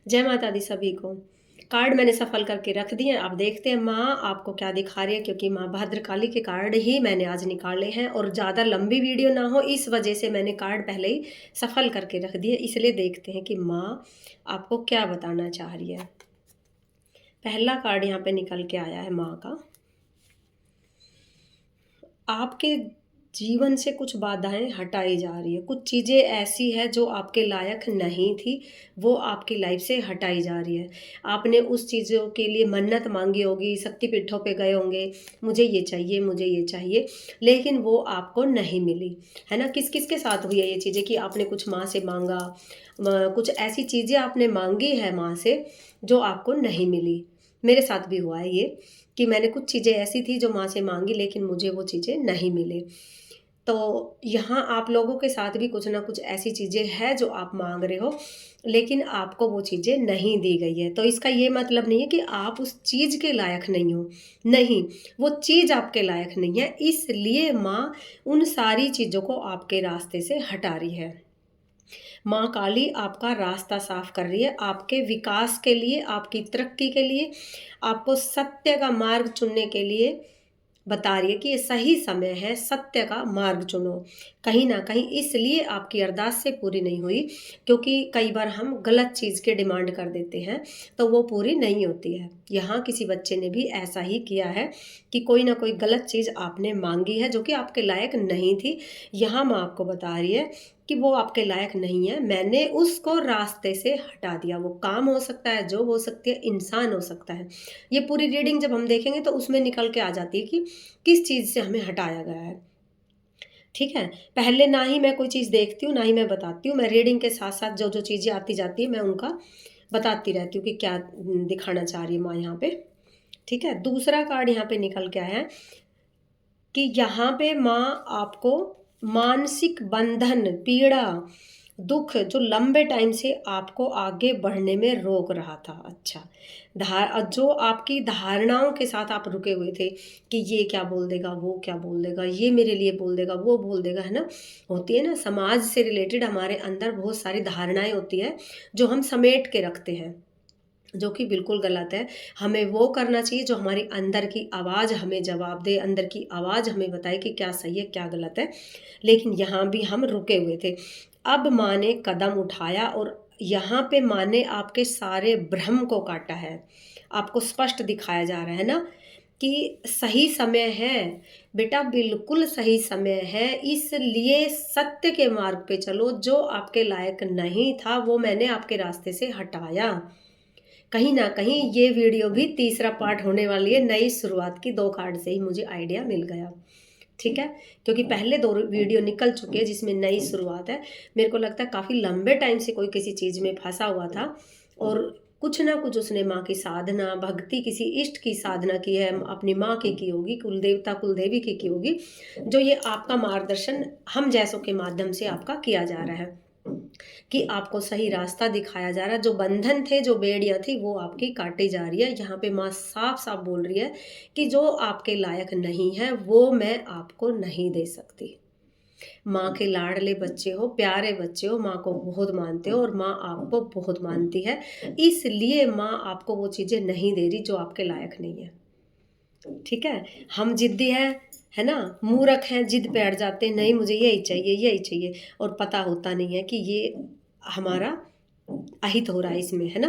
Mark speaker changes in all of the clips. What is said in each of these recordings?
Speaker 1: जय माता दी सभी को। कार्ड मैंने सफल करके रख दिए। अब देखते हैं माँ आपको क्या दिखा रही है, क्योंकि माँ भद्रकाली के कार्ड ही मैंने आज निकाले हैं और ज़्यादा लंबी वीडियो ना हो इस वजह से मैंने कार्ड पहले ही सफल करके रख दिए। इसलिए देखते हैं कि माँ आपको क्या बताना चाह रही है। पहला कार्ड यहाँ पे निकल के आया है माँ का। आपके जीवन से कुछ बाधाएं हटाई जा रही है, कुछ चीज़ें ऐसी है जो आपके लायक नहीं थी वो आपकी लाइफ से हटाई जा रही है। आपने उस चीज़ों के लिए मन्नत मांगी होगी, शक्तिपीठों पे गए होंगे, मुझे ये चाहिए मुझे ये चाहिए, लेकिन वो आपको नहीं मिली। है ना, किस किस के साथ हुई है ये चीज़ें कि आपने कुछ माँ से मांगा, कुछ ऐसी चीज़ें आपने मांगी है माँ से जो आपको नहीं मिली। मेरे साथ भी हुआ है ये कि मैंने कुछ चीज़ें ऐसी थी जो माँ से मांगी लेकिन मुझे वो चीज़ें नहीं मिली। तो यहाँ आप लोगों के साथ भी कुछ ना कुछ ऐसी चीज़ें हैं जो आप मांग रहे हो लेकिन आपको वो चीज़ें नहीं दी गई है। तो इसका ये मतलब नहीं है कि आप उस चीज़ के लायक नहीं हो, नहीं, वो चीज़ आपके लायक नहीं है, इसलिए माँ उन सारी चीज़ों को आपके रास्ते से हटा रही है। माँ काली आपका रास्ता साफ कर रही है, आपके विकास के लिए, आपकी तरक्की के लिए, आपको सत्य का मार्ग चुनने के लिए बता रही है कि ये सही समय है, सत्य का मार्ग चुनो। कहीं ना कहीं इसलिए आपकी अरदास से पूरी नहीं हुई क्योंकि कई बार हम गलत चीज़ के डिमांड कर देते हैं तो वो पूरी नहीं होती है। यहाँ किसी बच्चे ने भी ऐसा ही किया है कि कोई ना कोई गलत चीज़ आपने मांगी है जो कि आपके लायक नहीं थी। यहाँ माँ आपको बता रही है कि वो आपके लायक नहीं है, मैंने उसको रास्ते से हटा दिया। वो काम हो सकता है, जो हो सकती है, इंसान हो सकता है। ये पूरी रीडिंग जब हम देखेंगे तो उसमें निकल के आ जाती है कि किस चीज़ से हमें हटाया गया है। ठीक है, पहले ना ही मैं कोई चीज़ देखती हूँ ना ही मैं बताती हूँ, मैं रीडिंग के साथ साथ जो जो चीज़ें आती जाती है मैं उनका बताती रहती हूँ कि क्या दिखाना चाह रही है माँ यहाँ पे। ठीक है, दूसरा कार्ड यहाँ पे निकल के आया है कि यहाँ पे माँ आपको मानसिक बंधन, पीड़ा, दुख जो लंबे टाइम से आपको आगे बढ़ने में रोक रहा था। अच्छा, जो आपकी धारणाओं के साथ आप रुके हुए थे कि ये क्या बोल देगा, वो क्या बोल देगा, ये मेरे लिए बोल देगा, वो बोल देगा, है ना। होती है ना, समाज से रिलेटेड हमारे अंदर बहुत सारी धारणाएं होती है जो हम समेट के रखते हैं, जो कि बिल्कुल गलत है। हमें वो करना चाहिए जो हमारी अंदर की आवाज़ हमें जवाब दे, अंदर की आवाज़ हमें बताए कि क्या सही है क्या गलत है। लेकिन यहाँ भी हम रुके हुए थे। अब माँ ने कदम उठाया और यहाँ पे माँ ने आपके सारे भ्रम को काटा है। आपको स्पष्ट दिखाया जा रहा है ना कि सही समय है बेटा, बिल्कुल सही समय है, इसलिए सत्य के मार्ग पे चलो। जो आपके लायक नहीं था वो मैंने आपके रास्ते से हटाया। कहीं ना कहीं ये वीडियो भी तीसरा पार्ट होने वाली है। नई शुरुआत की 2 कार्ड से ही मुझे आइडिया मिल गया। ठीक है, क्योंकि पहले 2 वीडियो निकल चुके हैं जिसमें नई शुरुआत है। मेरे को लगता है काफ़ी लंबे टाइम से कोई किसी चीज़ में फंसा हुआ था और कुछ ना कुछ उसने माँ की साधना, भक्ति, किसी इष्ट की साधना की है, अपनी माँ की होगी, कुल देवता कुल देवी की होगी, जो ये आपका मार्गदर्शन हम जैसों के माध्यम से आपका किया जा रहा है कि आपको सही रास्ता दिखाया जा रहा है। जो बंधन थे, जो बेड़ियां थी, वो आपकी काटी जा रही है। यहाँ पे माँ साफ साफ बोल रही है कि जो आपके लायक नहीं है वो मैं आपको नहीं दे सकती। माँ के लाडले बच्चे हो, प्यारे बच्चे हो, माँ को बहुत मानते हो और माँ आपको बहुत मानती है, इसलिए माँ आपको वो चीज़ें नहीं दे रही जो आपके लायक नहीं है। ठीक है, हम जिद्दी है ना, मूर्ख हैं, जिद पे अड़ जाते हैं, नहीं मुझे यही चाहिए यही चाहिए, और पता होता नहीं है कि ये हमारा अहित हो रहा है इसमें, है ना।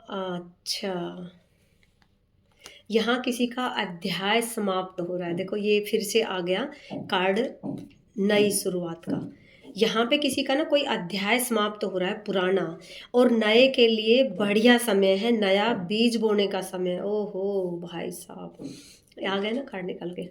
Speaker 1: अच्छा, यहाँ किसी का अध्याय समाप्त हो रहा है। देखो ये फिर से आ गया कार्ड नई शुरुआत का। यहाँ पे किसी का ना कोई अध्याय समाप्त हो रहा है पुराना, और नए के लिए बढ़िया समय है, नया बीज बोने का समय। ओहो भाई साहब, आ गए ना कार्ड निकल के।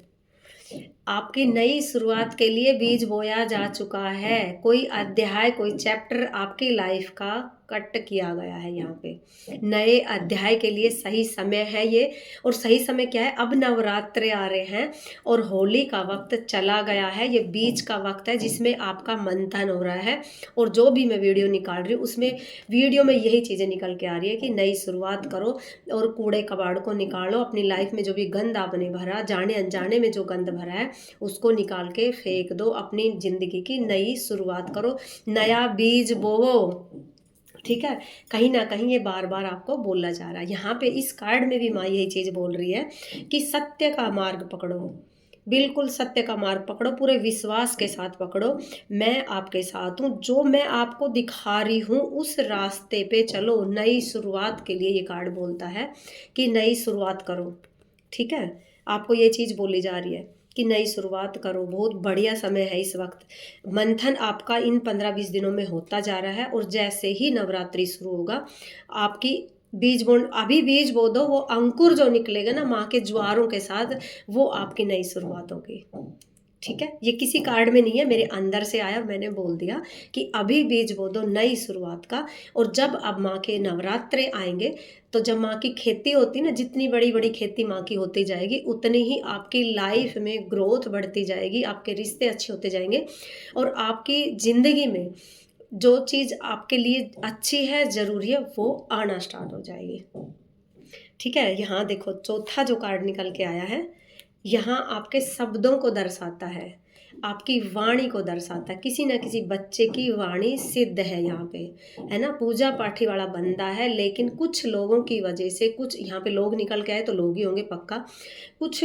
Speaker 1: आपकी नई शुरुआत के लिए बीज बोया जा चुका है। कोई अध्याय, कोई चैप्टर आपकी लाइफ का कट किया गया है। यहाँ पे नए अध्याय के लिए सही समय है ये। और सही समय क्या है, अब नवरात्रे आ रहे हैं और होली का वक्त चला गया है। ये बीच का वक्त है जिसमें आपका मंथन हो रहा है। और जो भी मैं वीडियो निकाल रही हूँ उसमें वीडियो में यही चीज़ें निकल के आ रही है कि नई शुरुआत करो और कूड़े कबाड़ को निकालो। अपनी लाइफ में जो भी गंद आपने भरा, जाने अनजाने में जो गंद भरा है, उसको निकाल के फेंक दो। अपनी ज़िंदगी की नई शुरुआत करो, नया बीज बोवो। ठीक है? कहीं न कहीं ये बार-बार आपको बोला जा रहा है। यहाँ पे इस कार्ड में भी माँ यही चीज़ बोल रही है कि सत्य का मार्ग पकड़ो। बिल्कुल सत्य का मार्ग पकड़ो, पूरे विश्वास के साथ पकड़ो। मैं आपके साथ हूँ, जो मैं आपको दिखा रही हूँ उस रास्ते पे चलो। नई शुरुआत के लिए ये कार्ड बोलता है कि नई शुरुआत करो, ठीक है? आपको ये चीज़ बोली जा रही है कि नई शुरुआत करो, बहुत बढ़िया समय है इस वक़्त। मंथन आपका इन 15-20 दिनों में होता जा रहा है और जैसे ही नवरात्रि शुरू होगा, आपकी बीज बो दो, वो अंकुर जो निकलेगा ना माँ के ज्वारों के साथ, वो आपकी नई शुरुआत होगी। ठीक है? ये किसी कार्ड में नहीं है, मेरे अंदर से आया और मैंने बोल दिया कि अभी बीज बो दो नई शुरुआत का। और जब अब माँ के नवरात्रे आएँगे, तो जब माँ की खेती होती है ना, जितनी बड़ी-बड़ी खेती माँ की होती जाएगी, उतनी ही आपकी लाइफ़ में ग्रोथ बढ़ती जाएगी, आपके रिश्ते अच्छे होते जाएँगे और आपकी ज़िंदगी में जो चीज़ आपके लिए अच्छी है, ज़रूरी है, वो आना स्टार्ट हो जाएगी। ठीक है? यहाँ देखो चौथा जो कार्ड निकल के आया है, यहाँ आपके शब्दों को दर्शाता है, आपकी वाणी को दर्शाता है। किसी न किसी बच्चे की वाणी सिद्ध है यहाँ पे, है ना? पूजा-पाठी वाला बंदा है, लेकिन कुछ लोगों की वजह से, कुछ यहाँ पे लोग निकल के आए तो लोग ही होंगे पक्का। कुछ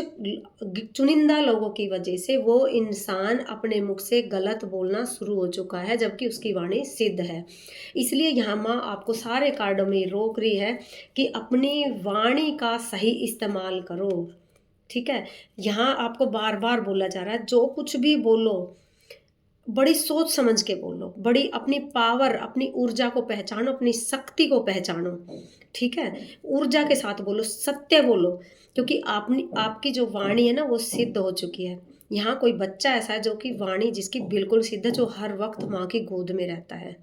Speaker 1: चुनिंदा लोगों की वजह से वो इंसान अपने मुख से गलत बोलना शुरू हो चुका है, जबकि उसकी वाणी सिद्ध है। इसलिए यहाँ माँ आपको सारे कार्डों में रोक रही है कि अपनी वाणी का सही इस्तेमाल करो, ठीक है? यहाँ आपको बार-बार बोला जा रहा है, जो कुछ भी बोलो, बड़ी सोच समझ के बोलो, बड़ी अपनी पावर, अपनी ऊर्जा को पहचानो, अपनी शक्ति को पहचानो, ठीक है? ऊर्जा के साथ बोलो, सत्य बोलो, क्योंकि आपकी जो वाणी है ना, वो सिद्ध हो चुकी है। यहाँ कोई बच्चा ऐसा है जो कि वाणी जिसकी बिल्कुल सिद्ध है, जो हर वक़्त माँ की गोद में रहता है।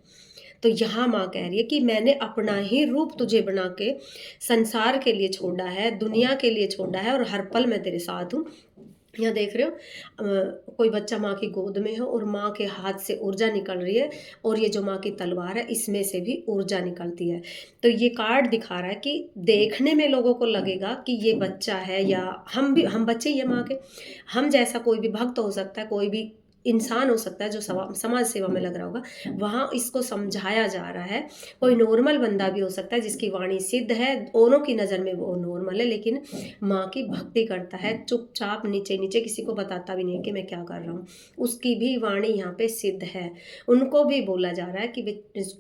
Speaker 1: तो यहाँ माँ कह रही है कि मैंने अपना ही रूप तुझे बना के संसार के लिए छोड़ा है, दुनिया के लिए छोड़ा है और हर पल मैं तेरे साथ हूँ। यहाँ देख रहे हो कोई बच्चा माँ की गोद में है और माँ के हाथ से ऊर्जा निकल रही है और ये जो माँ की तलवार है इसमें से भी ऊर्जा निकलती है। तो ये कार्ड दिखा रहा है कि देखने में लोगों को लगेगा कि ये बच्चा है, या हम बच्चे ही हैं माँ के। हम जैसा कोई भी भक्त हो सकता है, कोई भी इंसान हो सकता है जो समाज सेवा में लग रहा होगा, वहाँ इसको समझाया जा रहा है। कोई नॉर्मल बंदा भी हो सकता है जिसकी वाणी सिद्ध है, दोनों की नज़र में वो नॉर्मल है, लेकिन माँ की भक्ति करता है, चुपचाप नीचे-नीचे, किसी को बताता भी नहीं कि मैं क्या कर रहा हूँ। उसकी भी वाणी यहाँ पे सिद्ध है। उनको भी बोला जा रहा है कि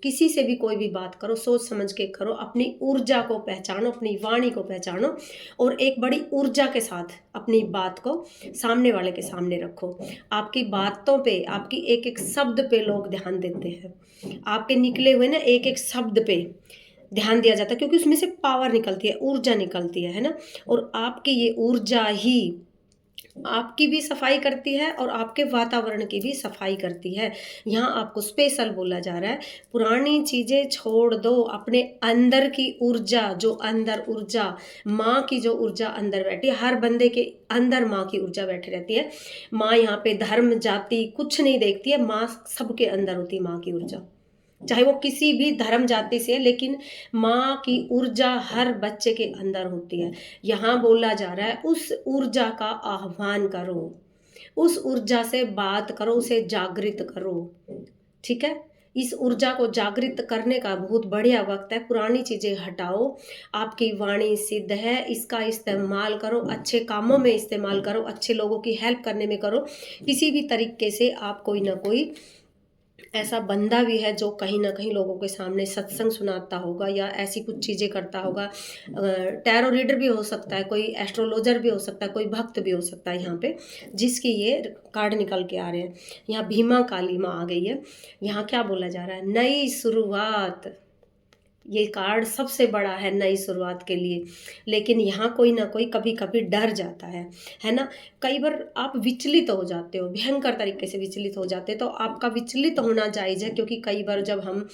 Speaker 1: किसी से भी कोई भी बात करो, सोच समझ के करो, अपनी ऊर्जा को पहचानो, अपनी वाणी को पहचानो और एक बड़ी ऊर्जा के साथ अपनी बात को सामने वाले के सामने रखो। आपकी बातों पे, आपकी एक-एक शब्द पे लोग ध्यान देते हैं। आपके निकले हुए ना एक-एक शब्द पे ध्यान दिया जाता है, क्योंकि उसमें से पावर निकलती है, ऊर्जा निकलती है ना? और आपकी ये ऊर्जा ही आपकी भी सफाई करती है और आपके वातावरण की भी सफाई करती है। यहाँ आपको स्पेशल बोला जा रहा है, पुरानी चीज़ें छोड़ दो, अपने अंदर की ऊर्जा, जो अंदर ऊर्जा, माँ की जो ऊर्जा अंदर बैठी है, हर बंदे के अंदर माँ की ऊर्जा बैठी रहती है। माँ यहाँ पे धर्म, जाति कुछ नहीं देखती है, माँ सबके अंदर होती है माँ की ऊर्जा। चाहे वो किसी भी धर्म जाति से है, लेकिन माँ की ऊर्जा हर बच्चे के अंदर होती है। यहाँ बोला जा रहा है उस ऊर्जा का आह्वान करो, उस ऊर्जा से बात करो, उसे जागृत करो, ठीक है? इस ऊर्जा को जागृत करने का बहुत बढ़िया वक़्त है, पुरानी चीज़ें हटाओ, आपकी वाणी सिद्ध है, इसका इस्तेमाल करो, अच्छे कामों में इस्तेमाल करो, अच्छे लोगों की हेल्प करने में करो। किसी भी तरीके से आप कोई न कोई ऐसा बंदा भी है जो कहीं न कहीं लोगों के सामने सत्संग सुनाता होगा या ऐसी कुछ चीज़ें करता होगा। टैरो रीडर भी हो सकता है, कोई एस्ट्रोलॉजर भी हो सकता है, कोई भक्त भी हो सकता है यहाँ पे, जिसकी ये कार्ड निकल के आ रहे हैं। यहाँ भीमा काली माँ आ गई है। यहाँ क्या बोला जा रहा है? नई शुरुआत। ये कार्ड सबसे बड़ा है नई शुरुआत के लिए, लेकिन यहाँ कोई ना कोई कभी-कभी डर जाता है ना? कई बार आप विचलित हो जाते हो, भयंकर तरीके से विचलित हो जाते हो, तो आपका विचलित होना जायज़ है, क्योंकि कई बार जब हम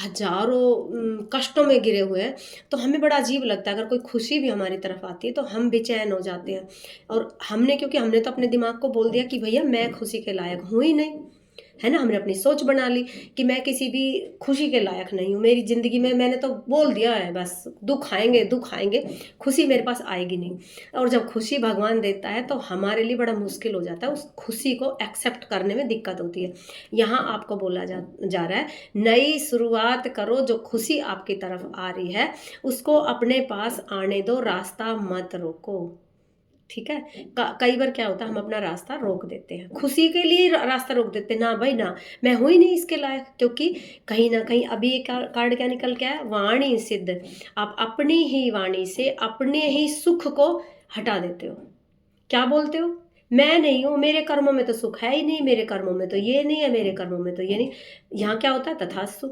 Speaker 1: हज़ारों कष्टों में घिरे हुए हैं, तो हमें बड़ा अजीब लगता है। अगर कोई खुशी भी हमारी तरफ आती है, तो हम बेचैन हो जाते हैं और क्योंकि हमने तो अपने दिमाग को बोल दिया कि भैया मैं खुशी के लायक हूँ ही नहीं, है ना। हमने अपनी सोच बना ली कि मैं किसी भी खुशी के लायक नहीं हूँ मेरी ज़िंदगी में, मैंने तो बोल दिया है बस, दुख आएंगे दुख आएंगे, खुशी मेरे पास आएगी नहीं। और जब खुशी भगवान देता है तो हमारे लिए बड़ा मुश्किल हो जाता है उस खुशी को एक्सेप्ट करने में, दिक्कत होती है। यहाँ आपको बोला जा रहा है नई शुरुआत करो, जो खुशी आपकी तरफ आ रही है उसको अपने पास आने दो, रास्ता मत रोको। ठीक है। कई बार क्या होता है हम अपना रास्ता रोक देते हैं, खुशी के लिए रास्ता रोक देते हैं, ना भाई ना, मैं हुई नहीं इसके लायक, क्योंकि कहीं ना कहीं अभी एक कार्ड क्या निकल के आया, वाणी सिद्ध। आप अपनी ही वाणी से अपने ही सुख को हटा देते हो। क्या बोलते हो, मैं नहीं हूँ, मेरे कर्मों में तो सुख है ही नहीं, मेरे कर्मों में तो ये नहीं है, मेरे कर्मों में तो ये नहीं। यहाँ क्या होता है, तथास्तु।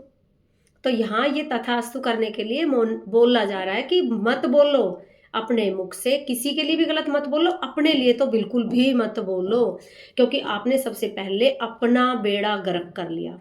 Speaker 1: तो यहाँ ये तथास्तु करने के लिए बोला जा रहा है कि मत बोलो अपने मुख से, किसी के लिए भी गलत मत बोलो, अपने लिए तो बिल्कुल भी मत बोलो, क्योंकि आपने सबसे पहले अपना बेड़ा गर्क कर लिया।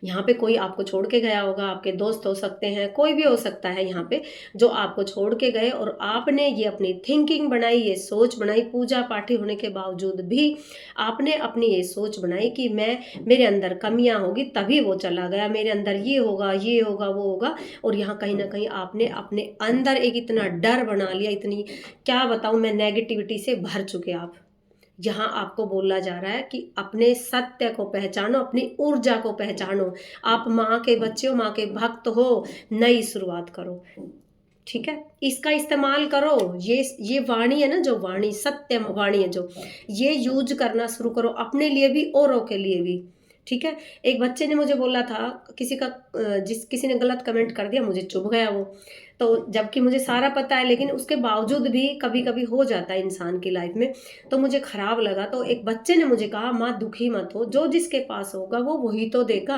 Speaker 1: यहाँ पे कोई आपको छोड़ के गया होगा, आपके दोस्त हो सकते हैं, कोई भी हो सकता है यहाँ पे, जो आपको छोड़ के गए और आपने ये अपनी थिंकिंग बनाई, ये सोच बनाई, पूजा पाठी होने के बावजूद भी आपने अपनी ये सोच बनाई कि मैं, मेरे अंदर कमियां होगी तभी वो चला गया, मेरे अंदर ये होगा ये होगा वो होगा। और यहाँ कहीं ना कहीं आपने अपने अंदर एक इतना डर बना लिया, इतनी क्या बताऊँ मैं, नेगेटिविटी से भर चुके आप। यहाँ आपको बोला जा रहा है कि अपने सत्य को पहचानो, अपनी ऊर्जा को पहचानो। आप माँ के बच्चे हो, माँ के भक्त हो, नई शुरुआत करो। ठीक है, इसका इस्तेमाल करो। ये वाणी है ना, जो वाणी सत्य वाणी है, जो ये यूज करना शुरू करो, अपने लिए भी औरों के लिए भी। ठीक है। एक बच्चे ने मुझे बोला था, किसी ने गलत कमेंट कर दिया, मुझे चुभ गया वो। तो जबकि मुझे सारा पता है, लेकिन उसके बावजूद भी कभी कभी हो जाता है इंसान की लाइफ में, तो मुझे खराब लगा। तो एक बच्चे ने मुझे कहा, माँ दुखी मत हो, जो जिसके पास होगा वो वही तो देगा।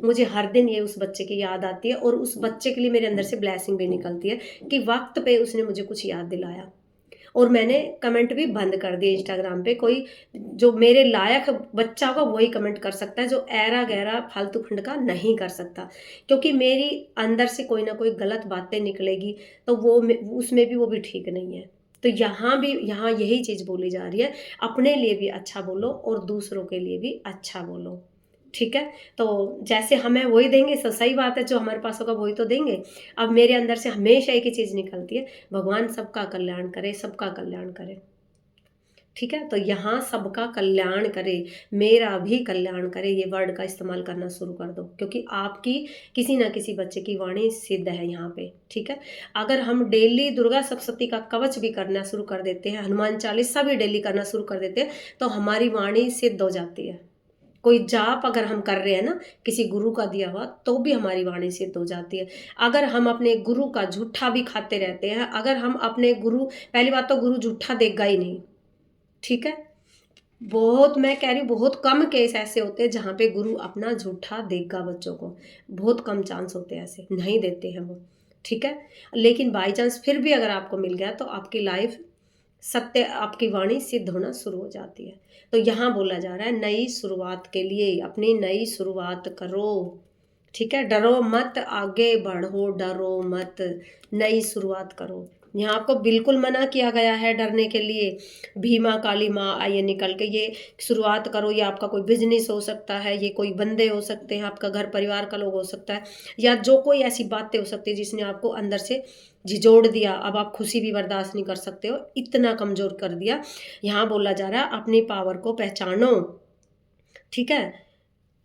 Speaker 1: मुझे हर दिन ये उस बच्चे की याद आती है, और उस बच्चे के लिए मेरे अंदर से ब्लेसिंग भी निकलती है कि वक्त पे उसने मुझे कुछ याद दिलाया। और मैंने कमेंट भी बंद कर दिए इंस्टाग्राम पे। कोई जो मेरे लायक बच्चा होगा वही कमेंट कर सकता है, जो ऐरा गहरा फालतू फंड का नहीं कर सकता, क्योंकि मेरी अंदर से कोई ना कोई गलत बातें निकलेगी, तो वो उसमें भी वो भी ठीक नहीं है। तो यहाँ यही चीज़ बोली जा रही है, अपने लिए भी अच्छा बोलो और दूसरों के लिए भी अच्छा बोलो। ठीक है। तो जैसे हमें वही देंगे, सही बात है, जो हमारे पास होगा वही तो देंगे। अब मेरे अंदर से हमेशा एक ही चीज़ निकलती है, भगवान सबका कल्याण करे, सबका कल्याण करे। ठीक है। तो यहाँ सबका कल्याण करे, मेरा भी कल्याण करे, ये वर्ड का इस्तेमाल करना शुरू कर दो, क्योंकि आपकी किसी ना किसी बच्चे की वाणी सिद्ध है यहाँ पे। ठीक है। अगर हम डेली दुर्गा सप्तशती का कवच भी करना शुरू कर देते हैं, हनुमान चालीसा भी डेली करना शुरू कर देते हैं, तो हमारी वाणी सिद्ध हो जाती है। कोई जाप अगर हम कर रहे हैं ना, किसी गुरु का दिया हुआ, तो भी हमारी वाणी सिद्ध हो जाती है। अगर हम अपने गुरु का झूठा भी खाते रहते हैं, अगर हम अपने गुरु, पहली बात तो गुरु झूठा देगा ही नहीं। ठीक है। बहुत, मैं कह रही हूँ बहुत कम केस ऐसे होते हैं जहाँ पे गुरु अपना झूठा देगा बच्चों को, बहुत कम चांस होते हैं, ऐसे नहीं देते हैं वो। ठीक है। लेकिन बाई चांस फिर भी अगर आपको मिल गया, तो आपकी लाइफ सत्य, आपकी वाणी सिद्ध होना शुरू हो जाती है। तो यहाँ बोला जा रहा है नई शुरुआत के लिए अपनी नई शुरुआत करो। ठीक है। डरो मत, आगे बढ़ो, डरो मत, नई शुरुआत करो। यहाँ आपको बिल्कुल मना किया गया है डरने के लिए। भीमा काली माँ आइए निकल के, ये शुरुआत करो। ये आपका कोई बिजनेस हो सकता है, ये कोई बंदे हो सकते हैं, आपका घर परिवार का लोग हो सकता है, या जो कोई ऐसी बातें हो सकती है जिसने आपको अंदर से झिझोड़ दिया। अब आप खुशी भी बर्दाश्त नहीं कर सकते हो, इतना कमज़ोर कर दिया। यहाँ बोला जा रहा है अपनी पावर को पहचानो। ठीक है।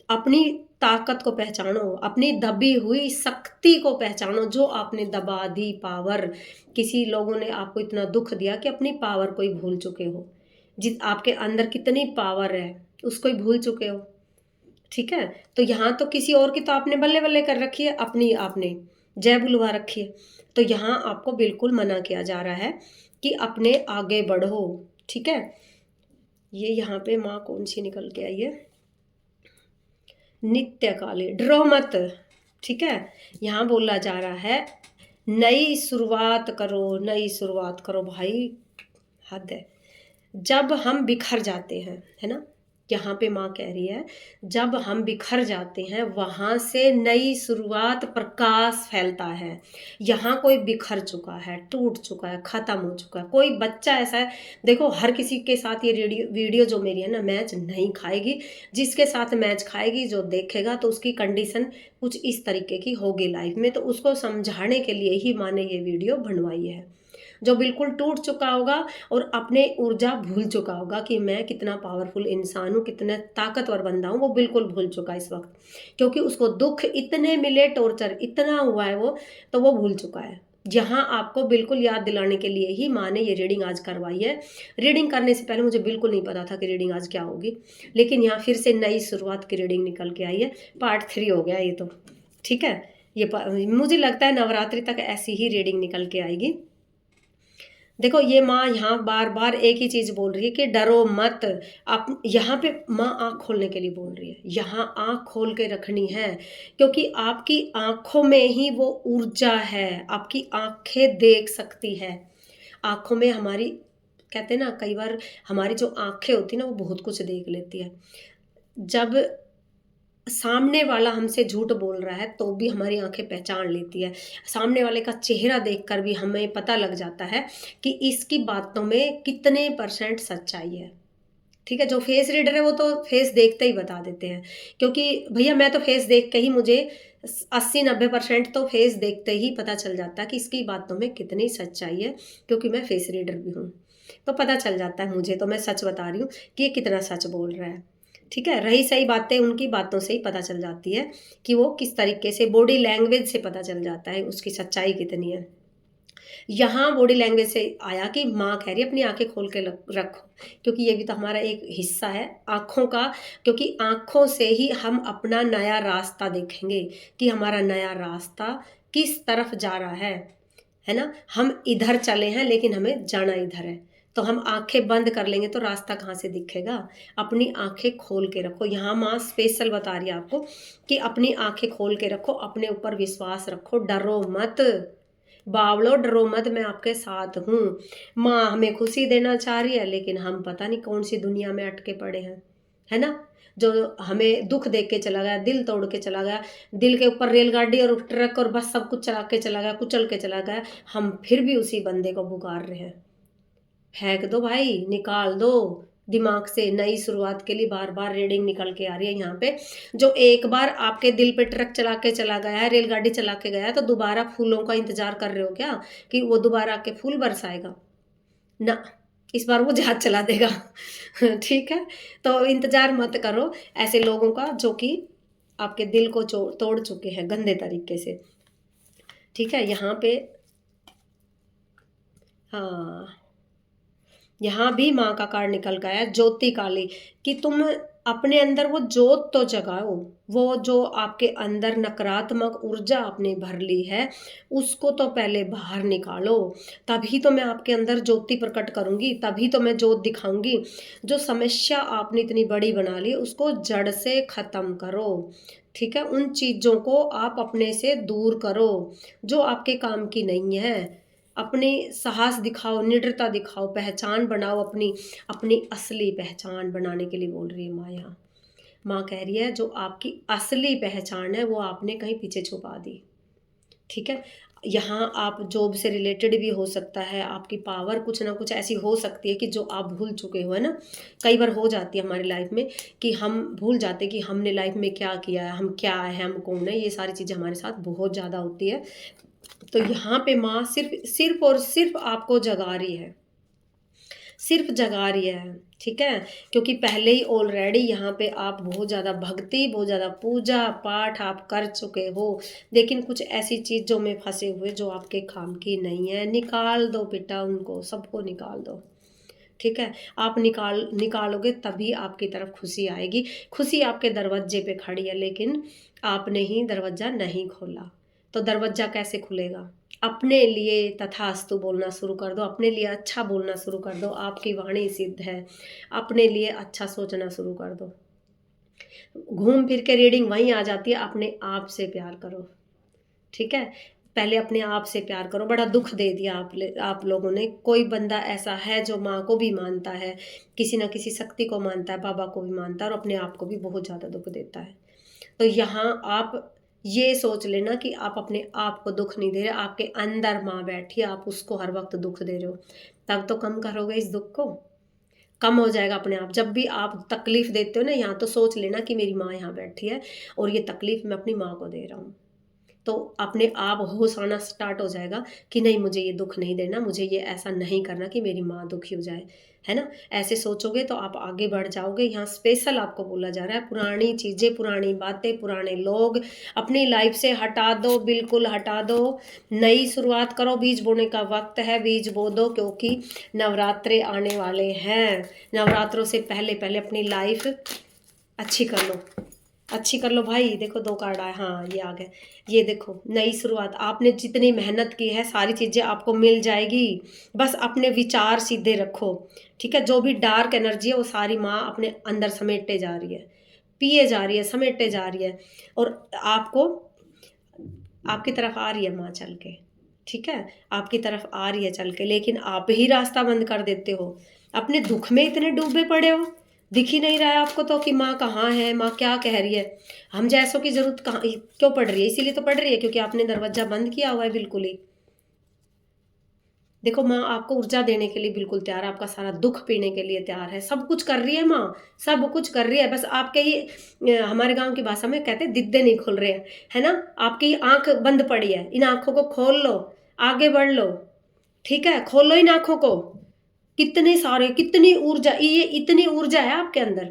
Speaker 1: अपनी ताकत को पहचानो, अपनी दबी हुई शक्ति को पहचानो, जो आपने दबा दी पावर। किसी लोगों ने आपको इतना दुख दिया कि अपनी पावर को ही भूल चुके हो। जिस आपके अंदर कितनी पावर है उसको ही भूल चुके हो। ठीक है। तो यहाँ तो किसी और की तो आपने बल्ले बल्ले कर रखी है, अपनी आपने जय बुलवा रखी है। तो यहाँ आपको बिल्कुल मना किया जा रहा है कि अपने आगे बढ़ो। ठीक है। ये यहाँ पे माँ कौन सी निकल के आई है, नित्य काले, डरो मत। ठीक है। यहाँ बोला जा रहा है नई शुरुआत करो, नई शुरुआत करो भाई, हद है। जब हम बिखर जाते हैं, है ना, यहाँ पे माँ कह रही है, जब हम बिखर जाते हैं वहाँ से नई शुरुआत, प्रकाश फैलता है। यहाँ कोई बिखर चुका है, टूट चुका है, ख़त्म हो चुका है। कोई बच्चा ऐसा है, देखो हर किसी के साथ ये वीडियो जो मेरी है ना मैच नहीं खाएगी। जिसके साथ मैच खाएगी, जो देखेगा, तो उसकी कंडीशन कुछ इस तरीके की होगी लाइफ में। तो उसको समझाने के लिए ही माँ ने ये वीडियो बनवाई है। जो बिल्कुल टूट चुका होगा और अपने ऊर्जा भूल चुका होगा कि मैं कितना पावरफुल इंसान हूँ, कितना ताकतवर बंदा हूँ, वो बिल्कुल भूल चुका है इस वक्त। क्योंकि उसको दुख इतने मिले, टॉर्चर इतना हुआ है वो, तो वो भूल चुका है। यहाँ आपको बिल्कुल याद दिलाने के लिए ही माँ ने ये रीडिंग आज करवाई है। रीडिंग करने से पहले मुझे बिल्कुल नहीं पता था कि रीडिंग आज क्या होगी, लेकिन यहाँ फिर से नई शुरुआत की रीडिंग निकल के आई है। पार्ट 3 हो गया ये तो, ठीक है। मुझे लगता है नवरात्रि तक ऐसी ही रीडिंग निकल के आएगी। देखो ये माँ यहाँ बार बार एक ही चीज़ बोल रही है कि डरो मत। आप यहाँ पे माँ आँख खोलने के लिए बोल रही है, यहाँ आँख खोल के रखनी है, क्योंकि आपकी आँखों में ही वो ऊर्जा है। आपकी आँखें देख सकती है। आँखों में हमारी, कहते हैं ना कई बार हमारी जो आँखें होती है ना वो बहुत कुछ देख लेती है। जब सामने वाला हमसे झूठ बोल रहा है तो भी हमारी आंखें पहचान लेती है। सामने वाले का चेहरा देखकर भी हमें पता लग जाता है कि इसकी बातों में कितने % सच्चाई है। ठीक है, जो फेस रीडर है वो तो फेस देखते ही बता देते हैं, क्योंकि भैया मैं तो फेस देख के ही मुझे 80-90% तो फेस देखते ही पता चल जाता है कि इसकी बातों में कितनी सच्चाई है, क्योंकि मैं फेस रीडर भी हूँ। तो पता चल जाता है मुझे, तो मैं सच बता रही हूँ कि ये कितना सच बोल रहा है। ठीक है, रही सही बातें उनकी बातों से ही पता चल जाती है कि वो किस तरीके से, बॉडी लैंग्वेज से पता चल जाता है उसकी सच्चाई कितनी है। यहाँ बॉडी लैंग्वेज से आया कि माँ कह रही है अपनी आंखें खोल के रखो, क्योंकि ये भी तो हमारा एक हिस्सा है आँखों का। क्योंकि आँखों से ही हम अपना नया रास्ता देखेंगे कि हमारा नया रास्ता किस तरफ जा रहा है ना। हम इधर चले हैं लेकिन हमें जाना इधर है, तो हम आंखें बंद कर लेंगे तो रास्ता कहाँ से दिखेगा। अपनी आंखें खोल के रखो। यहाँ माँ स्पेशल बता रही है आपको कि अपनी आंखें खोल के रखो, अपने ऊपर विश्वास रखो, डरो मत बावलो, डरो मत, मैं आपके साथ हूँ। माँ हमें खुशी देना चाह रही है, लेकिन हम पता नहीं कौन सी दुनिया में अटके पड़े हैं, है ना। जो हमें दुख देख के चला गया, दिल तोड़ के चला गया, दिल के ऊपर रेलगाड़ी और ट्रक और बस सब कुछ चला के चला गया, कुचल के चला गया, हम फिर भी उसी बंदे को पुकार रहे हैं। फेंक दो भाई, निकाल दो दिमाग से। नई शुरुआत के लिए बार बार रीडिंग निकल के आ रही है यहाँ पे। जो एक बार आपके दिल पे ट्रक चला के चला गया है, रेलगाड़ी चला के गया है, तो दोबारा फूलों का इंतजार कर रहे हो क्या कि वो दोबारा आके फूल बरसाएगा? ना, इस बार वो जहाज चला देगा। ठीक है, तो इंतजार मत करो ऐसे लोगों का जो कि आपके दिल को तोड़ चुके हैं गंदे तरीके से। ठीक है, यहाँ पे हाँ, यहाँ भी माँ का कार्ड निकल गया है, ज्योति काली, कि तुम अपने अंदर वो जोत तो जगाओ। वो जो आपके अंदर नकारात्मक ऊर्जा आपने भर ली है उसको तो पहले बाहर निकालो, तभी तो मैं आपके अंदर ज्योति प्रकट करूँगी, तभी तो मैं जोत दिखाऊंगी। जो समस्या आपने इतनी बड़ी बना ली उसको जड़ से ख़त्म करो। ठीक है, उन चीज़ों को आप अपने से दूर करो जो आपके काम की नहीं है। अपने साहस दिखाओ, निडरता दिखाओ, पहचान बनाओ, अपनी अपनी असली पहचान बनाने के लिए बोल रही है माँ यहाँ। माँ कह रही है जो आपकी असली पहचान है वो आपने कहीं पीछे छुपा दी। ठीक है, यहाँ आप जॉब से रिलेटेड भी हो सकता है, आपकी पावर कुछ ना कुछ ऐसी हो सकती है कि जो आप भूल चुके हो, है ना। कई बार हो जाती है हमारी लाइफ में कि हम भूल जाते हैं कि हमने लाइफ में क्या किया है, हम क्या है, हम कौन है। ये सारी चीज़ें हमारे साथ बहुत ज़्यादा होती है। तो यहाँ पे माँ सिर्फ सिर्फ और सिर्फ आपको जगा रही है, सिर्फ जगा रही है। ठीक है, क्योंकि पहले ही ऑलरेडी यहाँ पे आप बहुत ज़्यादा भक्ति, बहुत ज़्यादा पूजा पाठ आप कर चुके हो, लेकिन कुछ ऐसी चीज़ों में फंसे हुए जो आपके काम की नहीं है। निकाल दो बेटा, उनको सबको निकाल दो। ठीक है, आप निकालोगे तभी आपकी तरफ खुशी आएगी। खुशी आपके दरवाजे पे खड़ी है, लेकिन आपने ही दरवाज़ा नहीं खोला। तो दरवाज़ा कैसे खुलेगा? अपने लिए तथास्तु बोलना शुरू कर दो, अपने लिए अच्छा बोलना शुरू कर दो। आपकी वाणी सिद्ध है, अपने लिए अच्छा सोचना शुरू कर दो। घूम फिर के रीडिंग वहीं आ जाती है, अपने आप से प्यार करो। ठीक है, पहले अपने आप से प्यार करो। बड़ा दुख दे दिया आप लोगों ने। कोई बंदा ऐसा है जो माँ को भी मानता है, किसी ना किसी शक्ति को मानता है, बाबा को भी मानता है और अपने आप को भी बहुत ज़्यादा दुख देता है। तो यहाँ आप ये सोच लेना कि आप अपने आप को दुख नहीं दे रहे, आपके अंदर माँ बैठी है, आप उसको हर वक्त दुख दे रहे हो। तब तो कम करोगे इस दुख को, कम हो जाएगा अपने आप। जब भी आप तकलीफ देते हो ना यहाँ, तो सोच लेना कि मेरी माँ यहाँ बैठी है और ये तकलीफ मैं अपनी माँ को दे रहा हूँ। तो अपने आप होश आना स्टार्ट हो जाएगा कि नहीं, मुझे ये दुख नहीं देना, मुझे ये ऐसा नहीं करना कि मेरी माँ दुखी हो जाए, है ना। ऐसे सोचोगे तो आप आगे बढ़ जाओगे। यहाँ स्पेशल आपको बोला जा रहा है, पुरानी चीज़ें, पुरानी बातें, पुराने लोग अपनी लाइफ से हटा दो, बिल्कुल हटा दो। नई शुरुआत करो। बीज बोने का वक्त है, बीज बो दो, क्योंकि नवरात्रे आने वाले हैं। नवरात्रों से पहले पहले अपनी लाइफ अच्छी कर लो, अच्छी कर लो भाई। देखो 2 कार्ड आए, हाँ ये आ गए। ये देखो नई शुरुआत, आपने जितनी मेहनत की है सारी चीज़ें आपको मिल जाएगी। बस अपने विचार सीधे रखो, ठीक है। जो भी डार्क एनर्जी है वो सारी माँ अपने अंदर समेटते जा रही है, पिए जा रही है, समेटते जा रही है। और आपको, आपकी तरफ आ रही है माँ चल के, ठीक है, आपकी तरफ आ रही है चल के, लेकिन आप ही रास्ता बंद कर देते हो। अपने दुख में इतने डूबे पड़े हो, दिख ही नहीं रहा है आपको तो कि माँ कहाँ है, माँ क्या कह रही है। हम जैसों की जरूरत कहाँ क्यों पड़ रही है, इसीलिए तो पड़ रही है क्योंकि आपने दरवाजा बंद किया हुआ है बिल्कुल ही। देखो माँ आपको ऊर्जा देने के लिए बिल्कुल तैयार है, आपका सारा दुख पीने के लिए तैयार है, सब कुछ कर रही है माँ, सब कुछ कर रही है। बस आपके ही हमारे गांव की भाषा में कहते हैं दिद्दे नहीं खुल रहे हैं, है ना। आपकी आंख बंद पड़ी है, इन आंखों को खोल लो, आगे बढ़ लो, ठीक है। खोलो इन आंखों को। कितने सारे, कितनी ऊर्जा, ये इतनी ऊर्जा है आपके अंदर।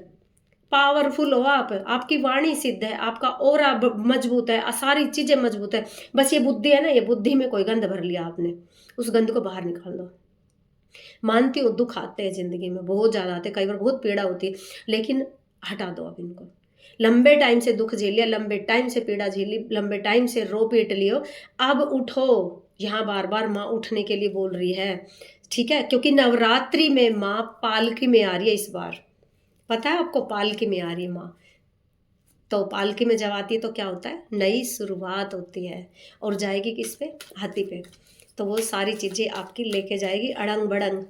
Speaker 1: पावरफुल हो आप, आपकी वाणी सिद्ध है, आपका ऑरा मजबूत है, सारी चीजें मजबूत है। बस ये बुद्धि है ना, ये बुद्धि में कोई गंद भर लिया आपने, उस गंद को बाहर निकाल दो। मानती हूँ दुख आते हैं जिंदगी में, बहुत ज्यादा आते हैं, कई बार बहुत पीड़ा होती है, लेकिन हटा दो अब इनको। लंबे टाइम से दुख झेलिया, लंबे टाइम से पीड़ा झेली, लंबे टाइम से रो पीट लियो, अब उठो। यहाँ बार बार माँ उठने के लिए बोल रही है, ठीक है, क्योंकि नवरात्रि में माँ पालकी में आ रही है इस बार। पता है आपको, पालकी में आ रही है माँ। तो पालकी में जब आती है तो क्या होता है, नई शुरुआत होती है। और जाएगी किस पे, हाथी पे। तो वो सारी चीज़ें आपकी लेके जाएगी अड़ंग बड़ंग,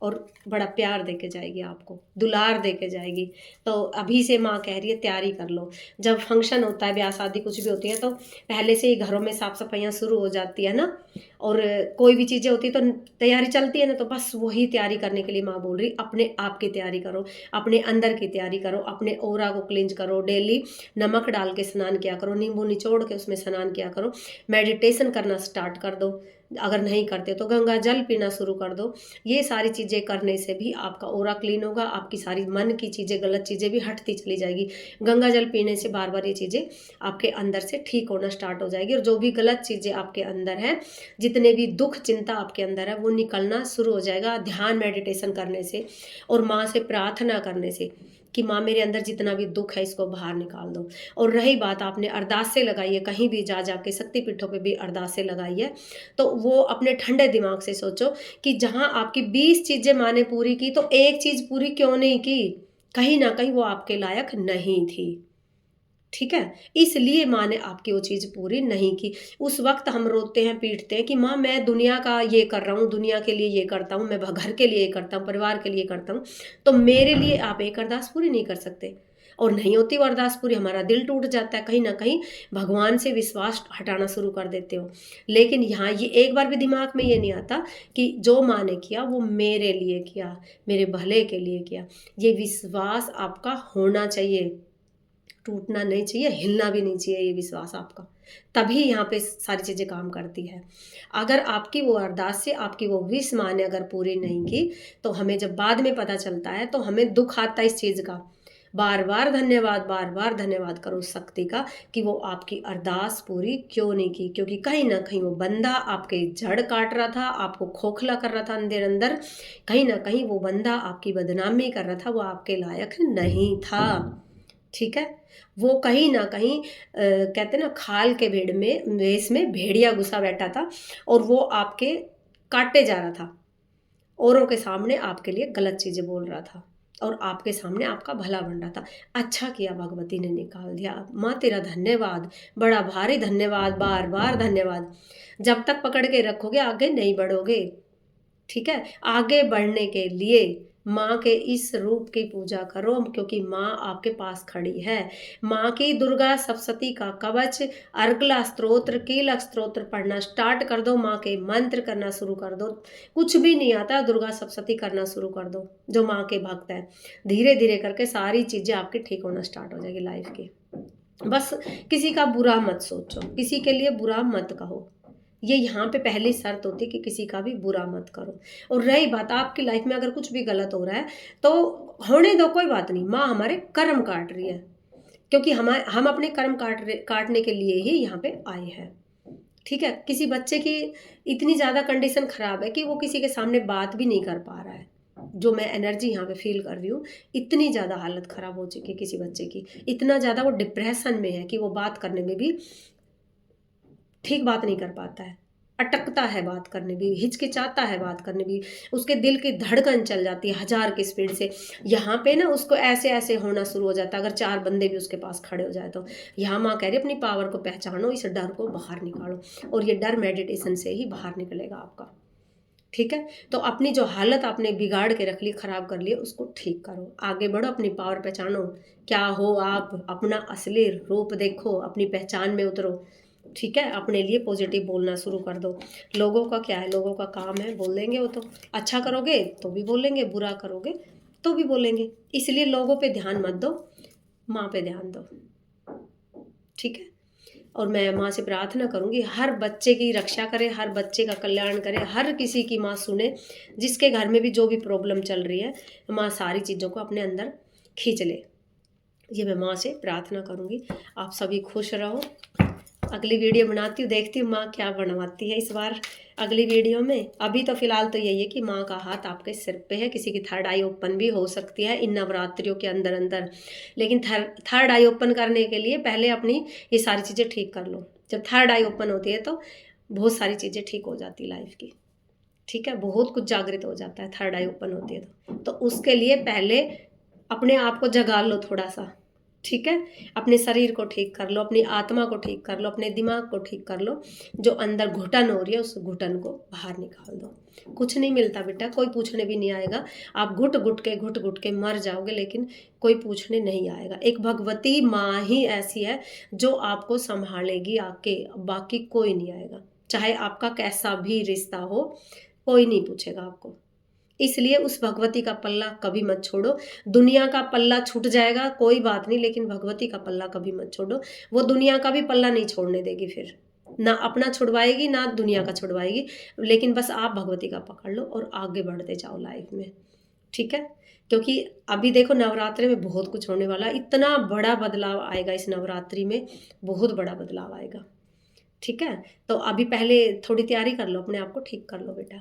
Speaker 1: और बड़ा प्यार देके जाएगी आपको, दुलार देके जाएगी। तो अभी से माँ कह रही है तैयारी कर लो। जब फंक्शन होता है, ब्याह शादी कुछ भी होती है, तो पहले से ही घरों में साफ सफाइयाँ शुरू हो जाती है ना। और कोई भी चीज़ें होती है तो तैयारी चलती है ना, तो बस वही तैयारी करने के लिए माँ बोल रही, अपने आप की तैयारी करो, अपने अंदर की तैयारी करो, अपने ओरा को क्लींज करो। डेली नमक डाल के स्नान किया करो, नींबू निचोड़ के उसमें स्नान किया करो, मेडिटेशन करना स्टार्ट कर दो। अगर नहीं करते तो गंगा जल पीना शुरू कर दो। ये सारी चीज़ें करने से भी आपका ओरा क्लीन होगा, आपकी सारी मन की चीज़ें, गलत चीज़ें भी हटती चली जाएगी। गंगा जल पीने से बार बार ये चीज़ें आपके अंदर से ठीक होना स्टार्ट हो जाएगी, और जो भी गलत चीज़ें आपके अंदर हैं, जितने भी दुख चिंता आपके अंदर है, वो निकलना शुरू हो जाएगा ध्यान मेडिटेशन करने से और माँ से प्रार्थना करने से कि माँ मेरे अंदर जितना भी दुख है इसको बाहर निकाल दो। और रही बात, आपने अरदासें लगाई है, कहीं भी जा जाके शक्तिपीठों पे भी अरदासें लगाई है, तो वो अपने ठंडे दिमाग से सोचो कि जहाँ आपकी 20 चीज़ें माँ ने पूरी की, तो एक चीज़ पूरी क्यों नहीं की, कहीं ना कहीं वो आपके लायक नहीं थी, ठीक है। इसलिए माँ ने आपकी वो चीज़ पूरी नहीं की। उस वक्त हम रोते हैं, पीटते हैं कि माँ मैं दुनिया का ये कर रहा हूँ, दुनिया के लिए ये करता हूँ, मैं घर के लिए ये करता हूँ, परिवार के लिए करता हूँ, तो मेरे लिए आप एक अरदास पूरी नहीं कर सकते। और नहीं होती वो अरदास पूरी, हमारा दिल टूट जाता है, कहीं ना कहीं भगवान से विश्वास हटाना शुरू कर देते हो। लेकिन यहाँ ये एक बार भी दिमाग में ये नहीं आता कि जो माँ ने किया वो मेरे लिए किया, मेरे भले के लिए किया। ये विश्वास आपका होना चाहिए, टूटना नहीं चाहिए, हिलना भी नहीं चाहिए ये विश्वास आपका। तभी यहाँ पे सारी चीज़ें काम करती है। अगर आपकी वो अरदास से आपकी वो विश माँ ने अगर पूरी नहीं की, तो हमें जब बाद में पता चलता है तो हमें दुख आता है इस चीज़ का। बार बार धन्यवाद करो उस शक्ति का कि वो आपकी अरदास पूरी क्यों नहीं की, क्योंकि कहीं ना कहीं वो बंदा आपके जड़ काट रहा था, आपको खोखला कर रहा था अंदर अंदर। कहीं ना कहीं वो बंदा आपकी बदनामी कर रहा था, वो आपके लायक नहीं था, ठीक है। वो कहीं ना कहीं कहते ना, खाल के भेड़ में वेश में भेड़िया घुसा बैठा था, और वो आपके काटे जा रहा था, औरों के सामने आपके लिए गलत चीज़ें बोल रहा था। और आपके सामने आपका भला बन रहा था। अच्छा किया भगवती ने निकाल दिया। माँ तेरा धन्यवाद, बड़ा भारी धन्यवाद, बार बार धन्यवाद। जब तक पकड़ के रखोगे आगे नहीं बढ़ोगे। ठीक है, आगे बढ़ने के लिए माँ के इस रूप की पूजा करो, क्योंकि माँ आपके पास खड़ी है। माँ की दुर्गा सप्तशती का कवच, अर्गला स्तोत्र, कीलक स्तोत्र पढ़ना स्टार्ट कर दो, माँ के मंत्र करना शुरू कर दो। कुछ भी नहीं आता, दुर्गा सप्तशती करना शुरू कर दो। जो माँ के भक्त है, धीरे धीरे करके सारी चीज़ें आपकी ठीक होना स्टार्ट हो जाएगी लाइफ की। बस किसी का बुरा मत सोचो, किसी के लिए बुरा मत कहो। ये यहाँ पे पहली शर्त होती है कि किसी का भी बुरा मत करो। और रही बात आपकी लाइफ में अगर कुछ भी गलत हो रहा है तो होने दो, कोई बात नहीं। माँ हमारे कर्म काट रही है, क्योंकि हम अपने कर्म काटने के लिए ही यहाँ पे आए हैं। ठीक है, किसी बच्चे की इतनी ज़्यादा कंडीशन ख़राब है कि वो किसी के सामने बात भी नहीं कर पा रहा है। जो मैं एनर्जी यहाँ पे फील कर रही हूँ, इतनी ज़्यादा हालत ख़राब हो चुकी है किसी बच्चे की, इतना ज़्यादा वो डिप्रेशन में है कि वो बात करने में भी ठीक बात नहीं कर पाता है, अटकता है बात करने भी, हिचकिचाता है बात करने भी, उसके दिल की धड़कन चल जाती है 1000 की स्पीड से। यहाँ पे ना उसको ऐसे ऐसे होना शुरू हो जाता है अगर 4 बंदे भी उसके पास खड़े हो जाए तो। यहाँ माँ कह रही है अपनी पावर को पहचानो, इस डर को बाहर निकालो, और ये डर मेडिटेशन से ही बाहर निकलेगा आपका। ठीक है, तो अपनी जो हालत आपने बिगाड़ के रख ली, ख़राब कर ली, उसको ठीक करो, आगे बढ़ो, अपनी पावर पहचानो, क्या हो आप, अपना असली रूप देखो, अपनी पहचान में उतरो। ठीक है, अपने लिए पॉजिटिव बोलना शुरू कर दो। लोगों का क्या है, लोगों का काम है बोल देंगे, वो तो अच्छा करोगे तो भी बोलेंगे, बुरा करोगे तो भी बोलेंगे, इसलिए लोगों पे ध्यान मत दो, माँ पे ध्यान दो। ठीक है, और मैं माँ से प्रार्थना करूँगी हर बच्चे की रक्षा करे, हर बच्चे का कल्याण करे, हर किसी की माँ सुने, जिसके घर में भी जो भी प्रॉब्लम चल रही है, माँ सारी चीज़ों को अपने अंदर खींच ले। ये मैं माँ से प्रार्थना करूँगी। आप सभी खुश रहो। अगली वीडियो बनाती हूँ, देखती हूँ माँ क्या बनवाती है इस बार अगली वीडियो में। अभी तो फिलहाल तो यही है कि माँ का हाथ आपके सिर पे है, किसी की थर्ड आई ओपन भी हो सकती है इन नवरात्रियों के अंदर अंदर, लेकिन थर्ड आई ओपन करने के लिए पहले अपनी ये सारी चीज़ें ठीक कर लो। जब थर्ड आई ओपन होती है तो बहुत सारी चीज़ें ठीक हो जाती है लाइफ की। ठीक है, बहुत कुछ जागृत हो जाता है थर्ड आई ओपन होती है तो उसके लिए पहले अपने आप को जगा लो थोड़ा सा। ठीक है, अपने शरीर को ठीक कर लो, अपनी आत्मा को ठीक कर लो, अपने दिमाग को ठीक कर लो, जो अंदर घुटन हो रही है उस घुटन को बाहर निकाल दो। कुछ नहीं मिलता बेटा, कोई पूछने भी नहीं आएगा, आप घुट घुट के मर जाओगे, लेकिन कोई पूछने नहीं आएगा। एक भगवती माँ ही ऐसी है जो आपको संभालेगी आके, बाकी कोई नहीं आएगा। चाहे आपका कैसा भी रिश्ता हो, कोई नहीं पूछेगा आपको। इसलिए उस भगवती का पल्ला कभी मत छोड़ो। दुनिया का पल्ला छूट जाएगा कोई बात नहीं, लेकिन भगवती का पल्ला कभी मत छोड़ो। वो दुनिया का भी पल्ला नहीं छोड़ने देगी, फिर ना अपना छुड़वाएगी ना दुनिया का छुड़वाएगी, लेकिन बस आप भगवती का पकड़ लो और आगे बढ़ते जाओ लाइफ में। ठीक है, क्योंकि अभी देखो नवरात्रि में बहुत कुछ होने वाला है, इतना बड़ा बदलाव आएगा इस नवरात्रि में, बहुत बड़ा बदलाव आएगा। ठीक है, तो अभी पहले थोड़ी तैयारी कर लो, अपने आप को ठीक कर लो बेटा।